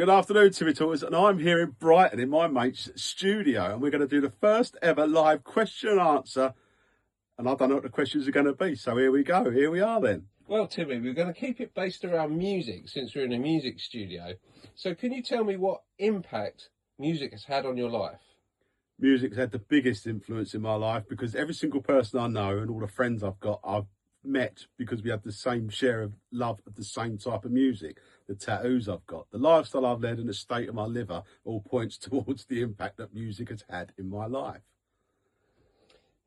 Good afternoon, Timmy Talkers, and I'm here in Brighton in my mate's studio, and we're going to do the first ever live question and answer. And I don't know what the questions are going to be, so here we go. Here we are then. Well, Timmy, we're going to keep it based around music since we're in a music studio. So can you tell me what impact music has had on your life? Music's had the biggest influence in my life because every single person I know and all the friends I've got, I've met because we have the same share of love of the same type of music. The tattoos I've got, the lifestyle I've led, and the state of my liver all points towards the impact that music has had in my life.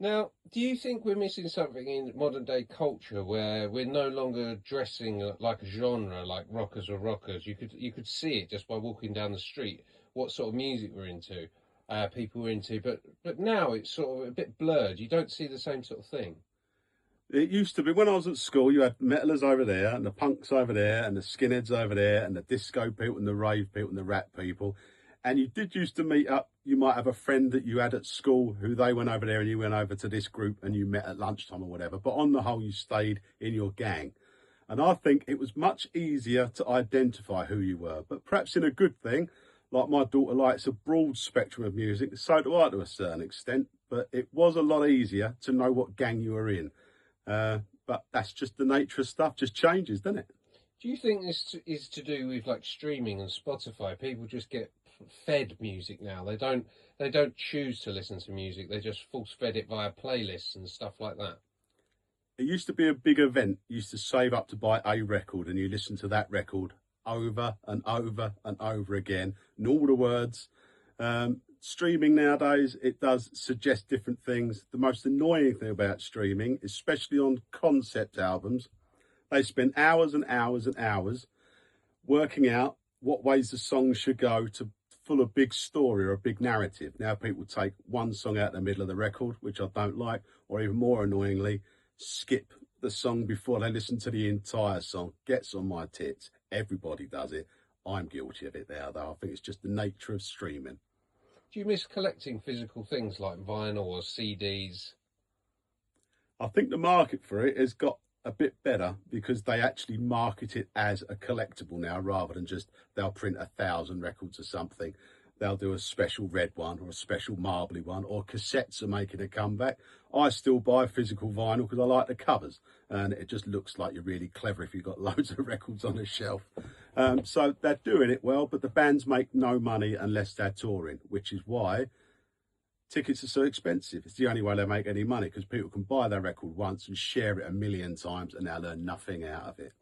Now, do you think we're missing something in modern day culture where we're no longer dressing like a genre, like rockers or rockers? You could see it just by walking down the street, what sort of music we're into, people we're into. But now it's sort of a bit blurred. You don't see the same sort of thing. It used to be when I was at school, you had metalers over there and the punks over there and the skinheads over there and the disco people and the rave people and the rap people. And you did used to meet up. You might have a friend that you had at school who they went over there and you went over to this group and you met at lunchtime or whatever. But on the whole, you stayed in your gang. And I think it was much easier to identify who you were, but perhaps in a good thing. Like my daughter likes a broad spectrum of music, so do I to a certain extent, but it was a lot easier to know what gang you were in. But that's just the nature of stuff, just changes, doesn't it? Do you think this is to do with like streaming and Spotify? People just get fed music now. They don't choose to listen to music. They just force fed it via playlists and stuff like that. It used to be a big event. You used to save up to buy a record and you listen to that record over and over and over again, and all the words. Streaming nowadays, it does suggest different things. The most annoying thing about streaming, especially on concept albums, they spend hours and hours and hours working out what ways the song should go to full a big story or a big narrative. Now people take one song out the middle of the record, which I don't like, or even more annoyingly, skip the song before they listen to the entire song. Gets on my tits. Everybody does it. I'm guilty of it there, though. I think it's just the nature of streaming. Do you miss collecting physical things like vinyl or CDs? I think the market for it has got a bit better because they actually market it as a collectible now rather than just they'll print 1,000 records or something. They'll do a special red one or a special marbly one, or cassettes are making a comeback. I still buy physical vinyl because I like the covers and it just looks like you're really clever if you've got loads of records on a shelf. So they're doing it well, but the bands make no money unless they're touring, which is why tickets are so expensive. It's the only way they make any money because people can buy their record once and share it 1,000,000 times and they'll earn nothing out of it.